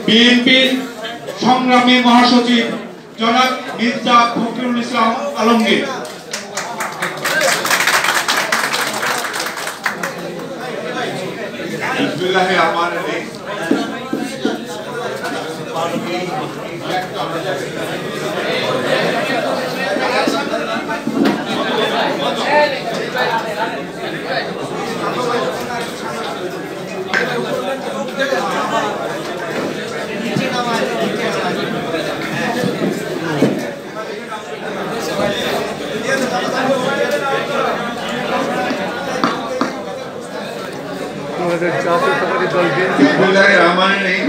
বিএনপির সংগ্রামী মহাসচিব জনাব মির্জা ফখরুল ইসলাম আলমগীর। বিসমিল্লাহির রহমানির রহিম। বিসমিল্লাহির রহমানির রহিম।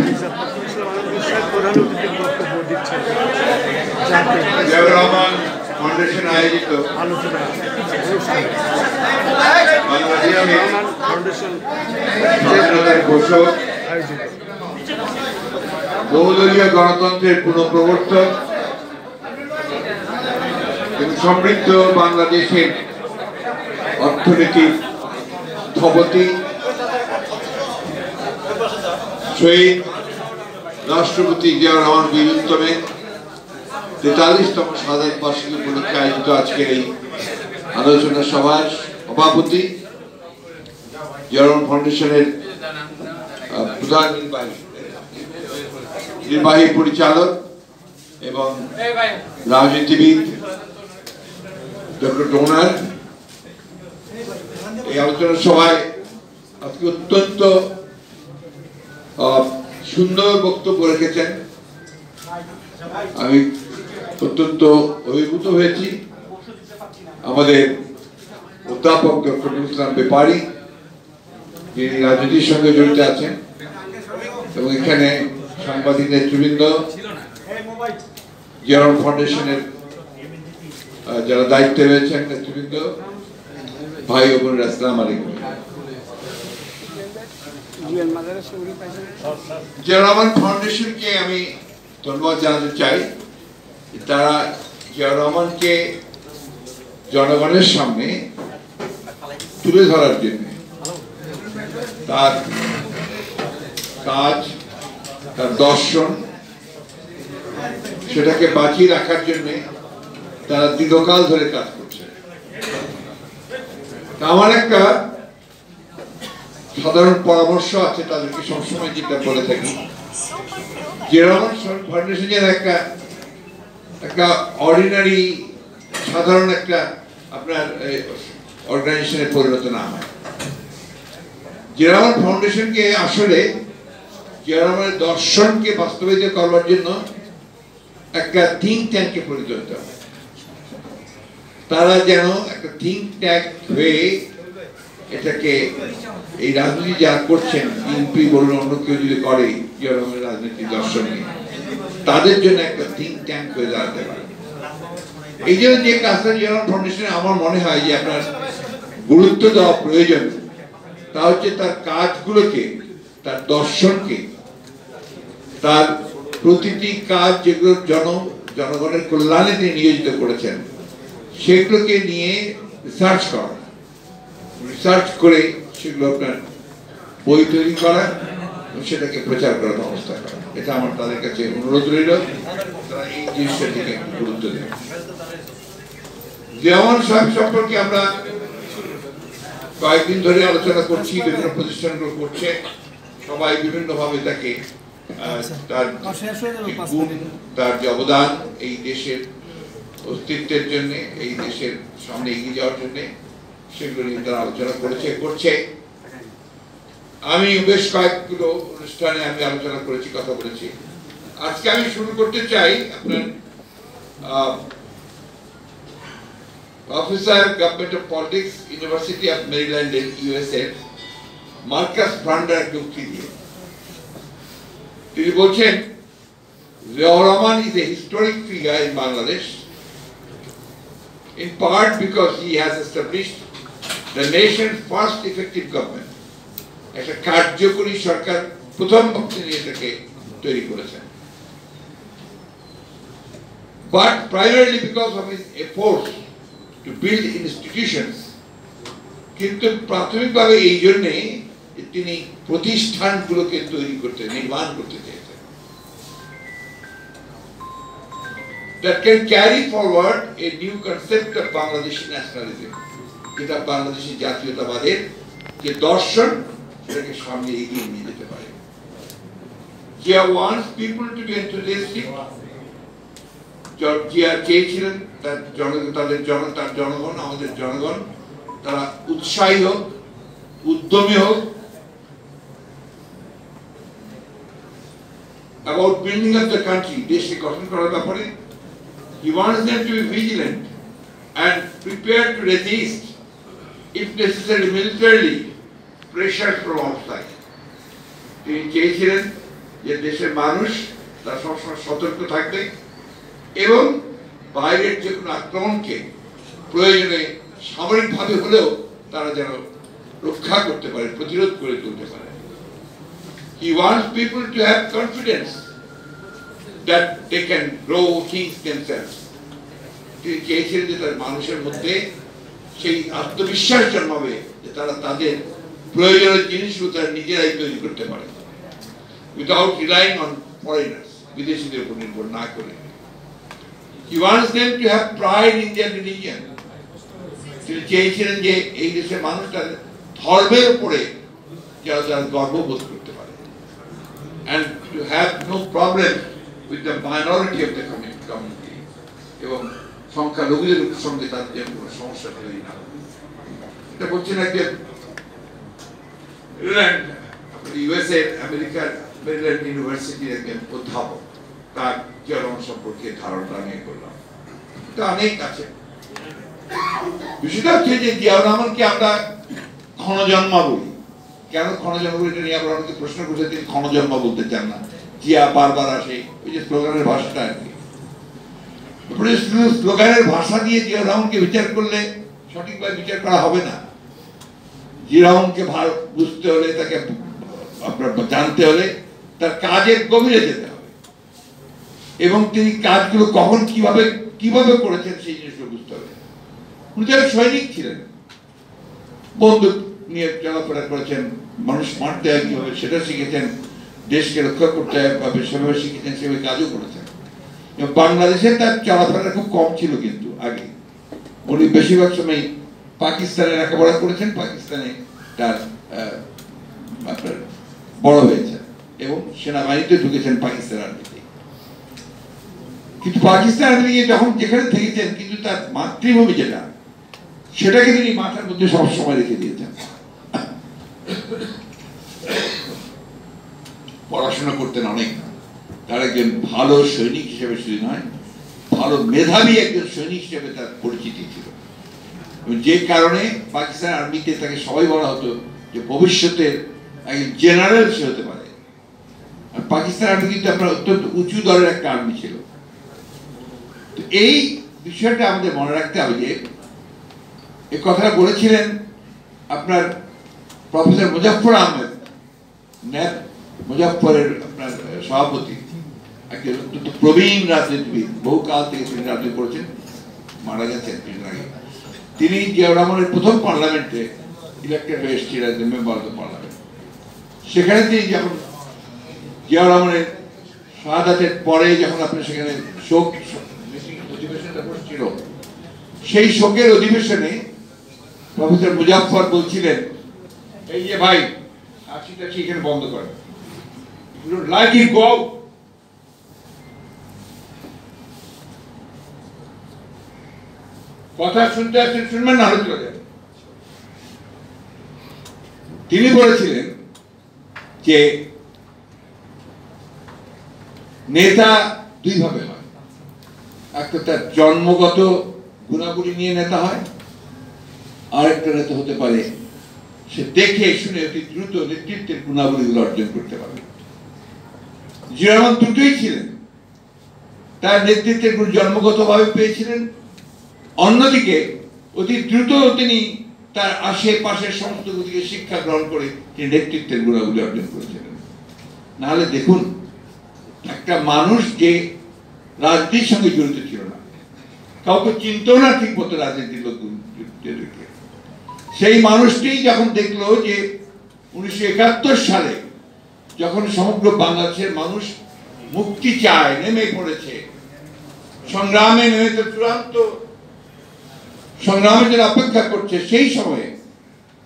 জিয়াউর রহমান ফাউন্ডেশন আয়োজিত বহুদলীয় গণতন্ত্রের পুনঃপ্রবর্তক এবং সমৃদ্ধ বাংলাদেশের অর্থনীতির স্থপতি শহীদ রাষ্ট্রপতি জিয়াউর রহমান বীর উত্তমের 43তম শাহাদাত বার্ষিকী উপলক্ষে আয়োজিত আজকের এই আলোচনা সভার সভাপতি জিয়াউর রহমান ফাউন্ডেশনের প্রধান নির্বাহী পরিচালক এবং রাজনীতিবিদ ডক্টর ডোনার, এই আলোচনা সভায় আজকে অত্যন্ত সুন্দর বক্তব্য রেখেছেন। আমি অত্যন্ত অভিভূত হয়েছি। আমাদের অধ্যাপক ডক্টর ইসলাম ব্যাপারী, যিনি রাজনীতির সঙ্গে জড়িত আছেন, এবং এখানে সাংবাদিক নেতৃবৃন্দ, জিয়াউর রহমান ফাউন্ডেশনের যারা দায়িত্বে রয়েছেন নেতৃবৃন্দ, ভাই ও বোনেরা, আসসালামু আলাইকুম। জিয়াউর রহমান ফাউন্ডেশনকে আমি ধন্যবাদ জানাতে চাই। তারা জিয়াউর রহমানকে জনগণের সামনে তুলে ধরার জন্য, তার কাজ, তার দর্শন, সেটাকে বাঁচিয়ে রাখার জন্য তারা দীর্ঘকাল ধরে কাজ করছে। আমার একটা সাধারণ পরামর্শ আছে তাদেরকে সবসময়, যেটা বলে থাকি, জিয়াউর রহমান ফাউন্ডেশন যেন একটা অর্ডিনারি সাধারণ একটা আপনার অর্গানাইজেশনে পরিণত না হয়। জিয়াউর রহমান ফাউন্ডেশনকে আসলে জিয়াউর রহমানের দর্শনকে বাস্তবায়িত করবার জন্য একটা থিঙ্ক ট্যাঙ্কে পরিণত হতে হবে। তারা যেন একটা থিঙ্ক ট্যাঙ্ক হয়ে এটাকে, এই রাজনীতি যারা করছেন, বিএনপি বলুন, অন্য কেউ যদি করে জিয়াউর রহমানের রাজনীতির দর্শন নিয়ে, তাদের জন্য একটা থিঙ্ক ট্যাঙ্ক হয়ে দাঁড়াতে পারে। এই জন্য যে কাজটা জিয়াউর রহমান ফাউন্ডেশনে আমার মনে হয় যে আপনার গুরুত্ব দেওয়া প্রয়োজন, তা হচ্ছে তার কাজগুলোকে, তার দর্শনকে, তার প্রতিটি কাজ যেগুলো জনগণের কল্যাণে তিনি নিয়োজিত করেছেন, সেগুলোকে নিয়ে রিসার্চ করে সেগুলো আপনার বই তৈরি করা, সেটাকে প্রচার করার ব্যবস্থা করা। এটা আমার তাদের কাছে অনুরোধ রইল, তারা এই জিনিসটার দিকে একটু গুরুত্ব দেন। জিয়াউর রহমান সাহেব সম্পর্কে আমরা কয়েকদিন ধরে আলোচনা করছি, বিভিন্ন প্রতিষ্ঠানগুলো করছে, সবাই বিভিন্ন ভাবে তাকে তার যে অবদান এই দেশের অস্তিত্বের জন্য, এই দেশের সামনে এগিয়ে যাওয়ার জন্য, সেগুলো নিয়ে তারা আলোচনা করছে। আমি বেশ কয়েকগুলো অনুষ্ঠানে আমি আলোচনা করেছি, কথা বলেছি। আজকে আমি শুরু করতে চাই আপনার professor government of politics, university of Maryland এর USA, মার্কাস ব্রান্ডার একটা উক্তি দিয়ে। তিনি বলছেন, Ziaur Rahman is a historic figure in Bangladesh, in part because he has established the nation's first effective government. একটা কার্যকরী সরকার প্রথম তিনি এটাকে তৈরি করেছেন। But primarily because of his efforts to build institutions, কিন্তু প্রাথমিকভাবে এই জন্যে তিনি প্রতিষ্ঠানগুলোকে তৈরি করতে, নির্মাণ করতে চেয়েছেন। that can carry forward a new concept of Bangladeshi nationalism. যেটা বাংলাদেশি জাতীয়তাবাদের যে দর্শন সেটাকে সামনে এগিয়ে নিয়ে যেতে পারে। Zia wants people to be enthusiastic. Zia চেয়েছিলেন তার জনগণ আমাদের জনগণ তারা উৎসাহী হোক, উদ্যমী হোক about building up the country, দেশকে গঠন করার ব্যাপারে। He wants them to be vigilant and prepared to resist, if necessary militarily, pressure from outside. তিনি চেয়েছিলেন যে দেশের মানুষ তারা সবসময় সতর্ক থাকবে এবং বাইরের যে কোনো আক্রমণকে প্রয়োজনে সামরিকভাবে হলেও তারা যেন রক্ষা করতে পারে, প্রতিরোধ করে তুলতে পারে। He wants people to have confidence that they can grow things themselves. তিনি চেয়েছিলেন যে তার মানুষের মধ্যে সেই আত্মবিশ্বাস জন্মাবে যে তারা তাদের প্রয়োজনীয় জিনিসগুলো তারা নিজেরাই তৈরি করতে পারে, without relying on foreigners, বিদেশিদের উপর নির্ভর না করে। He wants them to have pride in their religion. তিনি চেয়েছিলেন যে এই দেশের মানুষ তাদের ধর্মের উপরে যারা তারা গর্ববোধ করতে পারে, and to have no problem with the minority of the community, এবং সংখ্যালঘুদের সঙ্গে তাদের কোনো সমস্যা তৈরি না। এটা বলছেন একজন ইউএসএ আমেরিকার মেরিল্যান্ড ইউনিভার্সিটির একজন অধ্যাপক, তার জন্ম সম্পর্কে ধারণা নিয়ে করলাম। এটা অনেক আছে। বিষয়টা হচ্ছে যে জিয়াউর রহমানকে আমরা ক্ষণজন্মা বলি। কেন ক্ষণজন্মা বলি এটা নিয়ে আমরা অনেকে প্রশ্ন করছে, তিনি ক্ষণজন্মা বলতে চান না। জিয়া বারবার আসে ওই যে স্লোগানের ভাষাটা আর কি। স্লোগানের ভাষা দিয়ে জিয়াউর রহমানকে বিচার করলে সঠিকভাবে বিচার করা হবে না। জিয়াউর রহমানকে বুঝতে হলে, তাকে আপনার জানতে হলে তার কাজের গভীরে যেতে হবে এবং তিনি কাজগুলো কখন কিভাবে করেছেন সেই জিনিসগুলো বুঝতে হবে। উনি যারা সৈনিক ছিলেন, বন্দুক নিয়ে চলাফেরা করেছেন, মানুষ মারতে হয় কিভাবে সেটা শিখেছেন, দেশকে রক্ষা করতে হবে সেভাবে শিখেছেন, সেভাবে কাজও করেছেন। এবং বাংলাদেশে তার চলাফেরা খুব কম ছিল, কিন্তু আগে উনি বেশিরভাগ সময় পাকিস্তানে লেখাপড়া করেছেন, পাকিস্তানে তার আপনার বড় হয়েছে এবং সেনাবাহিনীতে ঢুকেছেন পাকিস্তান আর্মিতে। কিন্তু পাকিস্তান আর্মি যখন যেখানে থেকেছেন, কিন্তু তার মাতৃভূমি যেটা, সেটাকে তিনি মাথার মধ্যে সবসময় রেখে দিয়েছেন। পড়াশোনা করতেন অনেক, তার একজন ভালো সৈনিক হিসেবে শুধু নয়, ভালো মেধাবী একজন সৈনিক হিসেবে তার পরিচিতি ছিল। যে কারণে পাকিস্তান আর্মিতে তাকে সবাই বলা হতো যে ভবিষ্যতের একজন জেনারেল সে হতে পারে। আর পাকিস্তান আর্মি কিন্তু আপনার অত্যন্ত উঁচু দরের একটা আর্মি ছিল। তো এই বিষয়টা আমাদের মনে রাখতে হবে যে এই কথাটা বলেছিলেন আপনার প্রফেসর মুজাফফর আহমেদ, ন্যাপ মুজাফফরের আপনার সভাপতি, একজন অত্যন্ত প্রবীণ রাজনীতিবিদ, বহু কাল থেকে তিনি রাজনীতি করেছেন, মারা গেছেন কিছুদিন আগে। তিনি জিয়াউর রহমানের প্রথম পার্লামেন্টে ইলেক্টেড হয়ে এসেছিলেন মেম্বার অফ দ্য পার্লামেন্ট। সেখানে তিনি যখন জিয়াউর রহমানের শাহাদাতের পরে যখন আপনি সেখানে শোক অধিবেশনটা বসছিল, সেই শোকের অধিবেশনে প্রফেসর মুজাফফর বলছিলেন, এই যে ভাই আশিটা এখানে বন্ধ করেন, লাইক ইট গো আউট। কথা শুনতে আসছেন শুনবেন না, হলে চলে যাবেন। তিনি বলেছিলেন যে নেতা দুই ভাবে হয়, একটা তার জন্মগত গুণাবলী নিয়ে নেতা হয়, আরেকটা নেতা হতে পারে সে দেখে শুনে অতি দ্রুত নেতৃত্বের গুণাবলীগুলো অর্জন করতে পারে। জিয়াউর রহমান দুটোই ছিলেন, তার নেতৃত্বের গুণ জন্মগতভাবে পেয়েছিলেন, অন্যদিকে অতি দ্রুত তিনি তার আশেপাশের সমস্ত দিকে শিক্ষা গ্রহণ করে তিনি নেতৃত্বের গুণাবলী অর্জন করেছিলেন। নাহলে দেখুন, একটা মানুষ যে রাজনীতির সঙ্গে জড়িত ছিল না, কাউকে চিনত না ঠিক মতো রাজনীতির লোকদেরকে, সেই মানুষটি যখন দেখলো যে 1971 সালে যখন সমগ্র বাংলাদেশের মানুষ মুক্তি চায়, নেমে পড়েছে, সংগ্রামে নেমেছে, চূড়ান্ত সংগ্রামের জন্য অপেক্ষা করছে, সেই সময়ে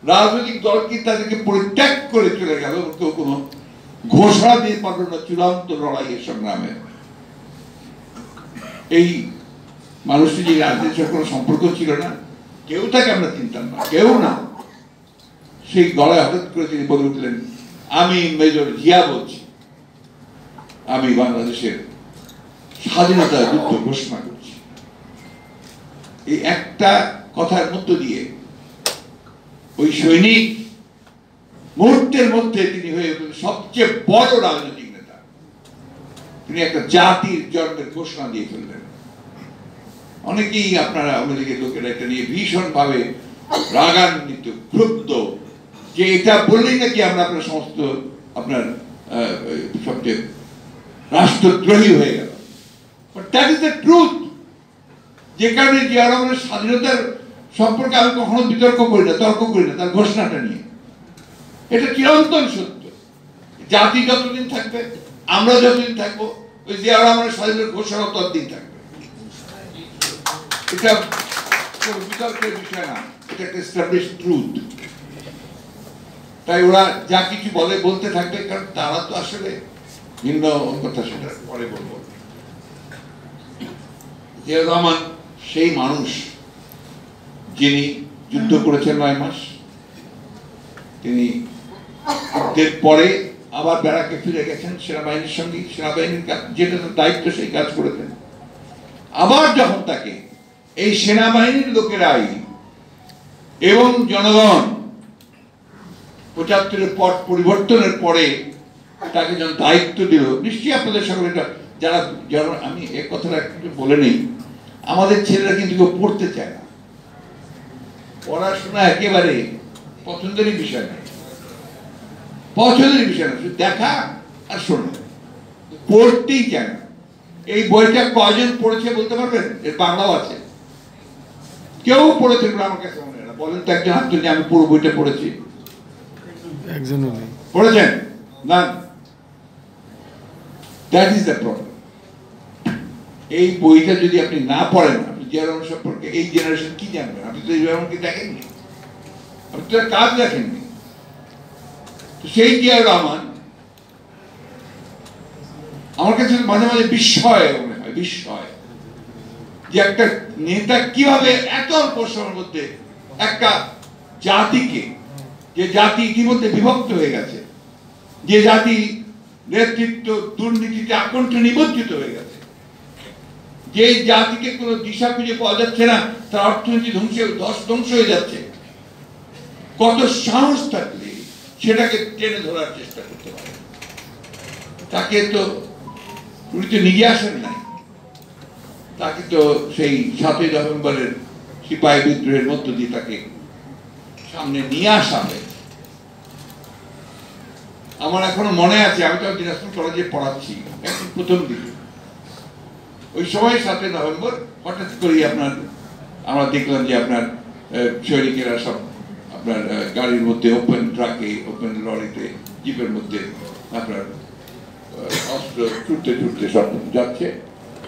রাজনৈতিক দল কি তাদেরকে পরিত্যাগ করে চলে গেল? কেউ কোনো ঘোষণা দিয়ে পারল না চূড়ান্ত লড়াইয়ের সংগ্রামে। এই মানুষটি যে রাজনীতির কোনো সম্পর্ক ছিল না, কেউ তাকে আমরা চিনতাম না, কেউ না, সেই গলায় হঠাৎ করে তিনি বলে উঠলেন, আমি মেজর জিয়া বলছি, আমি বাংলাদেশের স্বাধীনতা যুদ্ধ ঘোষণা করছি। এই একটা কথার মধ্য দিয়ে ওই সৈনিক মুহূর্তের মধ্যে তিনি হয়ে উঠলেন সবচেয়ে বড় রাজনৈতিক নেতা। তিনি একটা জাতির জন্মের ঘোষণা দিয়ে ফেললেন। অনেকেই আপনারা আমেরিকার লোকেরা এটা নিয়ে ভীষণ ভাবে রাগান্বিত, ক্রুদ্ধ, যে এটা বললেই নাকি আমরা আপনার সমস্ত আপনার সবচেয়ে রাষ্ট্রদ্রোহী হয়ে গেল। But that is the truth. যে কারণে জিয়া রহমানের স্বাধীনতার সম্পর্কে আমি কখনো বিতর্ক করি না, তর্ক করি না তার ঘোষণাটা নিয়ে। এটা চিরন্তন সত্য। জাতি যতদিন থাকবে, আমরা যতদিন থাকবো, ওই জিয়া রহমানের স্বাধীনতার ঘোষণা ততদিন থাকবে। এটা কোনো বিতর্কের বিষয় না, এটা একটা এস্টাবলিশড ট্রুথ। তাই ওরা যা কিছু বলে বলতে থাকবে, কারণ তারা তো আসলে ভিন্ন কথা, সেটা পরে বলবো। জিয়া রহমান সেই মানুষ যিনি যুদ্ধ করেছেন 9 মাস, তিনি যুদ্ধের পরে আবার ব্যারাকে ফিরে গেছেন সেনাবাহিনীর সঙ্গে, সেনাবাহিনীর কাজ যেটা তার দায়িত্ব সেই কাজ করেছেন। আবার যখন তাকে এই সেনাবাহিনীর লোকেরাই এবং জনগণ 75-এর পর পরিবর্তনের পরে তাকে যখন দায়িত্ব দিল, নিশ্চয়ই আপনাদের সকলে যারা যারা আমি এ কথাটা একটু বলে নেই, আমাদের ছেলেরা কিন্তু কেউ পড়তে চায় না, পড়াশোনা একেবারে পছন্দেরই বিষয় না, পছন্দের বিষয় না, শুধু দেখা আর শোনা, পড়তেই চায় না। এই বইটা কয়জন পড়েছে বলতে পারবেন? এর বাংলাও আছে, কেউ পড়েছে আমার কাছে মনে হয় না। বলেন তো একজন হাত তুলে, আমি পুরো বইটা পড়েছি। একজনও নেই। পড়েছেন না? That is the problem. এই বইটা যদি আপনি না পড়েন, আপনি জিয়া রহমান সম্পর্কে এই জেনারেশন কি জানবেন? আপনি তো জিয়া রহমানকে দেখেননি, আপনি তো কাজ দেখেননি। তো সেই জিয়া রহমান আমার কাছে মাঝে মাঝে বিস্ময় মনে হয়, বিস্ময় যে একটা নেতা কিভাবে এত অল্প সময়ের মধ্যে একটা জাতিকে, যে জাতি ইতিমধ্যে বিভক্ত হয়ে গেছে, যে জাতি নেতৃত্ব দুর্নীতিতে আকণ্ঠ নিমজ্জিত হয়ে গেছে, যে জাতিকে কোনো দিশা খুঁজে পাওয়া যাচ্ছে না, তার অর্থনীতি ধ্বংস হয়ে যাচ্ছে, কত সাহস থাকলে সেটাকে টেনে ধরার চেষ্টা করতে পারে? তাকে তো উনি তো নিজে আসেন নাই, তাকে তো সেই 7ই নভেম্বরের সিপাহী বিদ্রোহের মধ্য দিয়ে তাকে সামনে নিয়ে আসা হয়েছে। আমার এখনো মনে আছে, আমি তো দিনাজপুর কলেজে পড়াচ্ছি একদম প্রথম দিকে, ওই সময় 7ই নভেম্বর হঠাৎ করে আমরা দেখলাম যে আপনার সৈনিকেরা সব আপনার গাড়ির মধ্যে, ওপেন ট্রাকে, ওপেন লরিতে, জিপের মধ্যে আপনার অস্ত্র ছুটতে ছুটতে সব যাচ্ছে,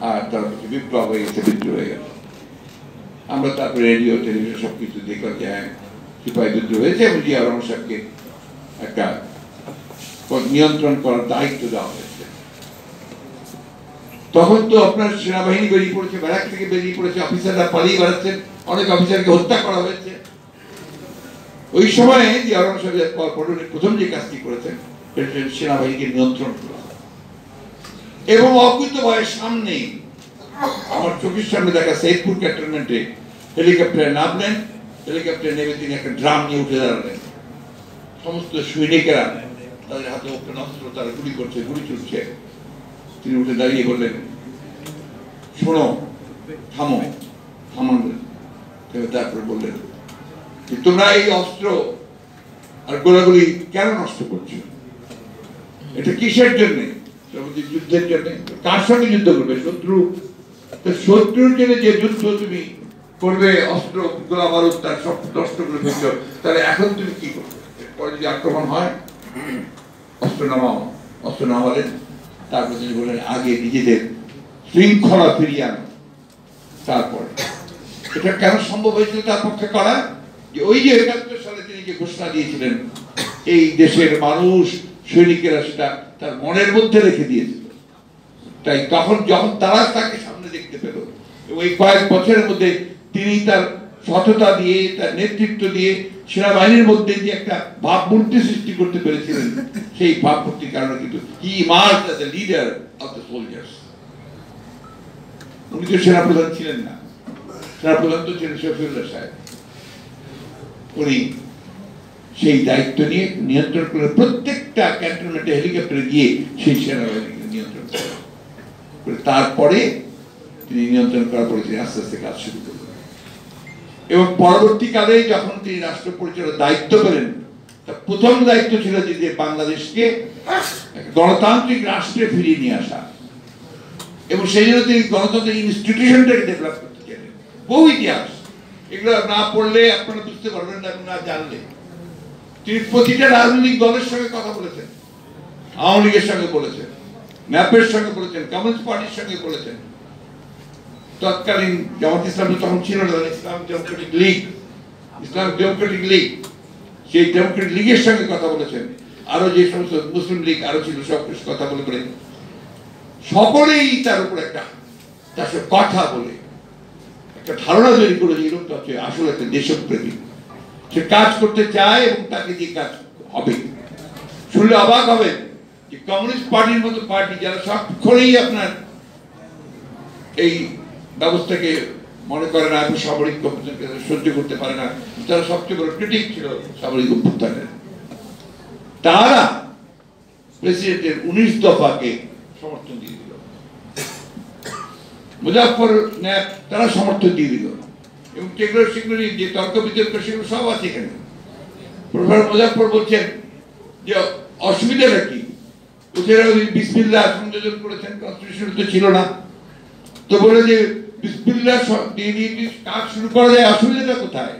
আর তার বিপ্লব হয়ে গেছে, বিদ্রোহ হয়ে গেছে। আমরা তারপরে রেডিও টেলিভিশন সবকিছু দেখলাম যে হ্যাঁ, সিপাহী বিদ্রোহ হয়েছে এবং জিয়া রহমান সাহেবকে একটা নিয়ন্ত্রণ করার দায়িত্ব দেওয়া হয়েছে। তখন তো আপনার সেনাবাহিনী বেরিয়ে পড়েছে, ব্যারাক থেকে বেরিয়ে পড়েছে, অফিসাররা পালিয়ে বেড়াচ্ছেন, অনেক অফিসারকে হত্যা করা হয়েছে। ওই সময়ে জিয়া রহমান সাহেব প্রথম যে কাজটি করেছেন সেনাবাহিনীকে নিয়ন্ত্রণ করা এবং অকুত ভয়ের সামনেই আমার চোখের সামনে দেখা সৈয়দপুর ক্যান্টনমেন্টে হেলিকপ্টারে নামলেন, হেলিকপ্টারে নেমে তিনি একটা ড্রাম নিয়ে উঠে দাঁড়ালেন। সমস্ত সৈনিকেরা তাদের হাতে ওপেন অস্ত্র, তারা গুলি করছে, গুলি চলছে। তিনি উঠে দাঁড়িয়ে বললেন, শোনো, থামো, থামালেন। তারপরে বললেন যে তোমরা এই অস্ত্র আর গোলাগুলি কেন নষ্ট করছো? এটা কিসের জন্যে? যুদ্ধের জন্য। কার সঙ্গে যুদ্ধ করবে? শত্রু। শত্রুর জন্য যে যুদ্ধ তুমি করবে, অস্ত্র গোলা বারুদ তার সব নষ্ট করে ফেলছ, তাহলে এখন তুমি কি করবে? পরে যদি আক্রমণ হয়, অস্ত্র নামাও। অস্ত্র নামালেন। তারপর তিনি বললেন, আগে নিজেদের শৃঙ্খলা ফিরিয়ে আনো, তারপরে এটা কেন সম্ভব হয়েছিল তার পক্ষে করা, যে ওই যে ৭১ সালে তিনি যে ঘোষণা দিয়েছিলেন, এই দেশের মানুষ সৈনিকেরা সেটা তার মনের মধ্যে রেখে দিয়েছিল। তাই তখন যখন তারা তাকে সামনে দেখতে পেল, ওই কয়েক বছরের মধ্যে তিনি তার সততা দিয়ে, তার নেতৃত্ব দিয়ে সেনাবাহিনীর মধ্যে যে একটা ভাবমূর্তি সৃষ্টি করতে পেরেছিলেন, সেই ভাবমূর্তির কারণে কিন্তু he emerged as the leader of the soldiers. উনি তো সেনাপ্রধান ছিলেন না, সেনাপ্রধান তো ছিলেন শফিউল্লাহ সাহেব। উনি সেই দায়িত্ব নিয়ে নিয়ন্ত্রণ করে প্রত্যেকটা ক্যান্টনমেন্টে হেলিকপ্টারে গিয়ে সেই সেনাবাহিনীকে নিয়ন্ত্রণ করেন। তারপরে তিনি নিয়ন্ত্রণ করার পরে তিনি আস্তে আস্তে কাজ শুরু করলেন, এবং পরবর্তীকালে যখন তিনি রাষ্ট্র পরিচালনার দায়িত্ব পেলেন, তার প্রথম দায়িত্ব ছিল যে বাংলাদেশকে গণতান্ত্রিক রাষ্ট্রে ফিরিয়ে নিয়ে আসা, এবং সেই জন্য তিনি গণতন্ত্রের ইনস্টিটিউশনটাকে ডেভেলপ করতে চাইলেন। বহু ইতিহাস, এগুলো না পড়লে আপনারা বুঝতে পারবেন না, না জানলে। তিনি প্রতিটা রাজনৈতিক দলের সঙ্গে কথা বলেছেন, আওয়ামী লীগের সঙ্গে বলেছেন, ন্যাপের সঙ্গে বলেছেন, কমিউনিস্ট পার্টির সঙ্গে বলেছেন, তৎকালীন জামাত ইসলামী তখন ছিল না, ইসলামিক ডেমোক্রেটিক লীগ, সেই ডেমোক্রেটিক লীগের সঙ্গে কথা বলেছেন, আরো যে সমস্ত মুসলিম লীগ আরো ছিল, সব কিছু কথা বলে বলে সকলেই তার উপর একটা তার সাথে কথা বলে একটা ধারণা তৈরি করে যে লোকটা হচ্ছে আসলে একটা দেশপ্রেমী, সে কাজ করতে চায় এবং তাকে দিয়ে কাজ হবে। শুনলে অবাক হবেন যে কমিউনিস্ট পার্টির মতো পার্টি যারা সবক্ষণেই আপনার এই ব্যবস্থাকে মনে করে না, এবং সামরিক অভ্যুত্থানকে সহ্য করতে পারে না, তারা সবচেয়ে বড় ক্রিটিক ছিল সামরিক অভ্যুত্থানের। তারা প্রেসিডেন্টের 19 দফাকে সমর্থন দিয়ে দিল, মুজাফফর ন্যাপ তারা সমর্থন দিয়ে দিল, এবং সেগুলো যে তর্ক বিতর্ক সেগুলো সব আছে এখানে। প্রফেসর মুজাফফর বলছেন যে অসুবিধাটা কি, বিসমিল্লাহ সংযোজন করেছেন, কনস্টিটিউশন তো ছিল না, তো বলে যে বিসমিল্লাহ দিয়ে দিয়ে কাজ শুরু করা যায়, অসুবিধাটা কোথায়?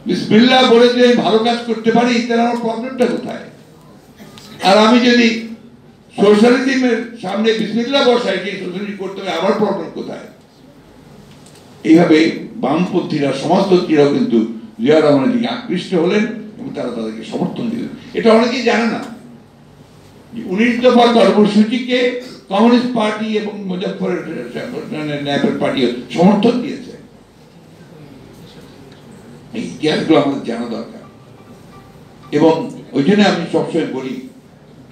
বিসমিল্লাহ বলে যে ভালো কাজ করতে পারি, তাহলে আমার প্রবলেমটা কোথায়? আর আমি যদি সোশ্যালিজমের সামনে বিসমিল্লাহ বসাই, যে সোশ্যালিজম করতে হবে, আমার প্রবলেম কোথায়? এইভাবে বামপন্থীরা, সমাজতন্ত্রীরাও কিন্তু জিয়া রহমানের দিকে আকৃষ্ট হলেন এবং তারা তাদেরকে সমর্থন দিলেন। এটা অনেকেই জানে না, 19 দফা কর্মসূচিকে কমিউনিস্ট পার্টি এবং মুজাফফরের ন্যাপের পার্টি সমর্থন দিয়েছে। এই ইতিহাসগুলো আমাদের জানা দরকার, এবং ওই জন্য আমি সবসময় বলি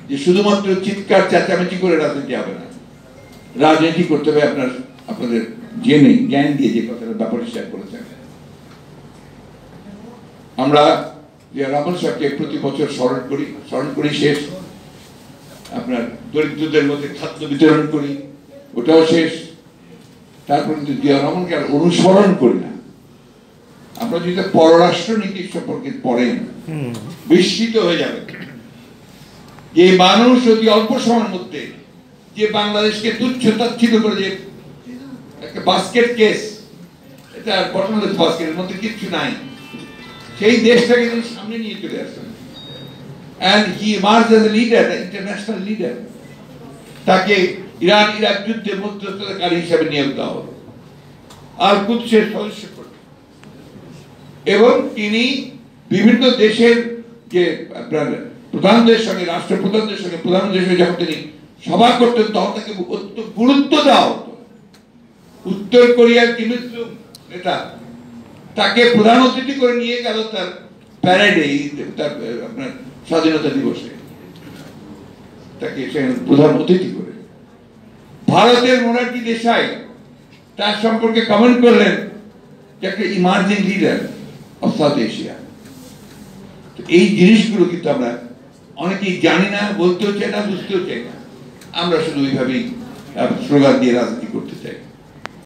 যে শুধুমাত্র চিৎকার চেঁচামেচি করে রাজনীতি হবে না, রাজনীতি করতে হবে আপনাদের জেনে জ্ঞান দিয়ে, যে কথাটা ব্যাপারে শেয়ার করেছেন। আমরা যে রহমান সাহেবকে প্রতি বছর স্মরণ করি শেষ, আপনার দরিদ্রদের মধ্যে খাদ্য বিতরণ করি, ওটাও শেষ। তারপর কিন্তু জিয়া রহমানকে আর অনুসরণ করি না। আমরা যদি পররাষ্ট্র নীতি সম্পর্কে পড়েন, বিস্মিত হয়ে যাবে যে মানুষ অতি অল্প সময়ের মধ্যে যে বাংলাদেশকে তুচ্ছ তাচ্ছিল্য করে, যে একটা বাস্কেট কেস, এটা বটমলেস বাস্কেটের মধ্যে কিচ্ছু নাই, সেই দেশটাকে তিনি সামনে নিয়ে চলে আসেন। And he emerged as a leader, an international leader. তাকে ইরান ইরাক যুদ্ধে মধ্যস্থতাকারী হিসাবে নিয়োগ দেওয়া হলো, আর কুদসের সদস্য করল, এবং তিনি বিভিন্ন দেশের যে আপনার প্রধানদের সঙ্গে, রাষ্ট্রপ্রধানদের সঙ্গে, প্রধানমন্ত্রীর সঙ্গে যখন তিনি সভা করতেন, তখন তাকে গুরুত্ব দেওয়া হতো। উত্তর কোরিয়ার কিম ইল সুং নেতা তাকে প্রধান অতিথি করে নিয়ে গেল তার প্যারেডে, তার আপনার স্বাধীনতা দিবসে তাকে প্রধান অতিথি করে। ভারতের মোরারজি দেশাই তার সম্পর্কে কমেন্ট করলেন যে একটা emerging leader of south Asia. এই জিনিসগুলো কিন্তু আমরা অনেকেই জানি না, বলতেও চাই না, বুঝতেও চাই না। আমরা শুধু ওইভাবেই স্লোগান দিয়ে রাজনীতি করতে চাই।